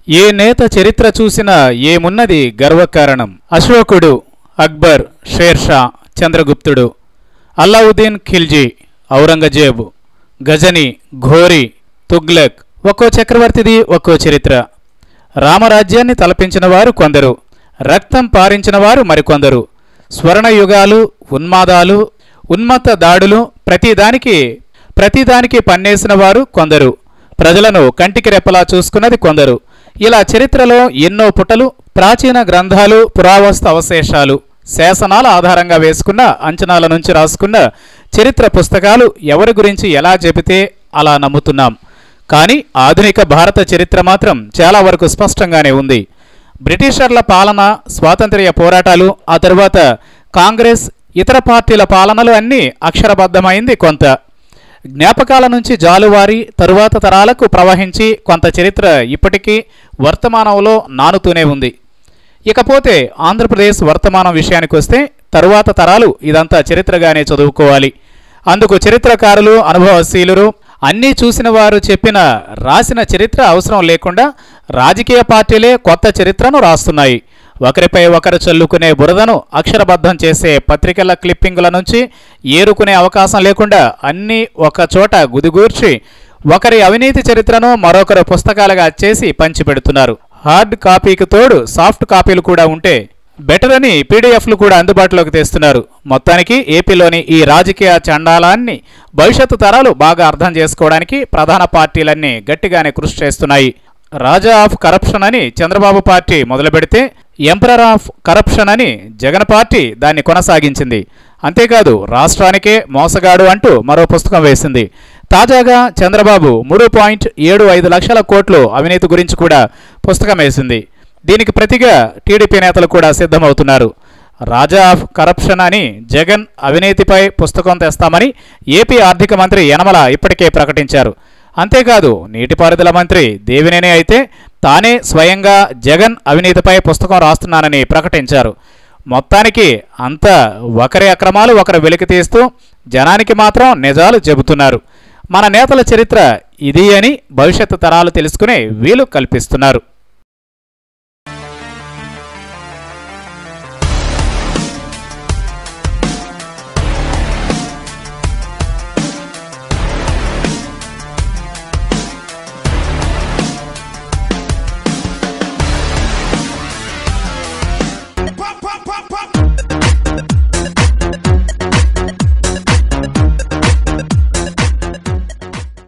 ఏ నేత చరిత్ర చూసినా ఏమున్నది గర్వకారణం. అశోకుడు, అక్బర్, షేర్షా, చంద్రగుప్తుడు, అల్లావుద్దీన్ ఖిల్జీ, ఔరంగజేబు, గజని, ఘోరీ, తుగ్లక్. ఒక్కో చక్రవర్తిది ఒక్కో చరిత్ర. రామరాజ్యాన్ని తలపించిన వారు కొందరు, రక్తం పారించిన వారు మరికొందరు. స్వర్ణయుగాలు, ఉన్మాదాలు, ఉన్మత్త దాడులు, ప్రతిదానికి పన్నేసిన వారు కొందరు, ప్రజలను కంటికి రెప్పలా చూసుకున్నది కొందరు. ఇలా చరిత్రలో ఎన్నో పుటలు, ప్రాచీన గ్రంథాలు, పురావస్తు అవశేషాలు, శాసనాల ఆధారంగా వేసుకున్న అంచనాల నుంచి రాసుకున్న చరిత్ర పుస్తకాలు ఎవరి గురించి ఎలా చెబితే అలా నమ్ముతున్నాం. కానీ ఆధునిక భారత చరిత్ర మాత్రం చాలా వరకు స్పష్టంగానే ఉంది. బ్రిటిషర్ల పాలన, స్వాతంత్ర్య పోరాటాలు, ఆ తరువాత కాంగ్రెస్, ఇతర పార్టీల పాలనలు అన్నీ అక్షరబద్ధమైంది కొంత. జ్ఞాపకాల నుంచి జాలువారి తరువాత తరాలకు ప్రవహించి కొంత చరిత్ర ఇప్పటికీ వర్తమానంలో నానుతూనే ఉంది. ఇకపోతే ఆంధ్రప్రదేశ్ వర్తమానం విషయానికి వస్తే తరువాత తరాలు ఇదంతా చరిత్రగానే చదువుకోవాలి. అందుకు చరిత్రకారులు, అనుభవశీలురు, అన్నీ చూసిన వారు చెప్పిన రాసిన చరిత్ర అవసరం లేకుండా రాజకీయ పార్టీలే కొత్త చరిత్రను రాస్తున్నాయి. ఒకరిపై ఒకరు చల్లుకునే బురదను అక్షరబద్ధం చేసే పత్రికల క్లిప్పింగుల నుంచి ఏరుకునే అవకాశం లేకుండా అన్నీ ఒకచోట గుదిగూర్చి ఒకరి అవినీతి చరిత్రను మరొకరు పుస్తకాలుగా చేసి పంచిపెడుతున్నారు. హార్డ్ కాపీకి తోడు సాఫ్ట్ కాపీలు కూడా ఉంటే బెటర్ అని పీడిఎఫ్లు కూడా అందుబాటులోకి తెస్తున్నారు. మొత్తానికి ఏపీలోని ఈ రాజకీయ చండాలాన్ని భవిష్యత్తు తరాలు బాగా అర్థం చేసుకోవడానికి ప్రధాన పార్టీలన్నీ గట్టిగానే కృషి చేస్తున్నాయి. రాజా ఆఫ్ కరప్షన్ అని చంద్రబాబు పార్టీ మొదలుపెడితే ఎంపరర్ ఆఫ్ కరప్షన్ అని జగన్ పార్టీ దాన్ని కొనసాగించింది. అంతేకాదు రాష్ట్రానికే మోసగాడు అంటూ మరో పుస్తకం వేసింది. తాజాగా చంద్రబాబు 3.75 లక్షల కోట్లు అవినీతి గురించి కూడా పుస్తకం వేసింది. దీనికి ప్రతిగా టీడీపీ నేతలు కూడా సిద్ధమవుతున్నారు. రాజా ఆఫ్ కరప్షన్ అని జగన్ అవినీతిపై పుస్తకం తెస్తామని ఏపీ ఆర్థిక మంత్రి యనమల ఇప్పటికే ప్రకటించారు. అంతేకాదు నీటిపారుదల మంత్రి దేవినేని అయితే తానే స్వయంగా జగన్ అవినీతిపై పుస్తకం రాస్తున్నానని ప్రకటించారు. మొత్తానికి అంతా ఒకరి అక్రమాలు ఒకరు వెలికితీస్తూ జనానికి మాత్రం నిజాలు చెబుతున్నారు. మన నేతల చరిత్ర ఇది అని భవిష్యత్తు తరాలు తెలుసుకునే వీలు కల్పిస్తున్నారు.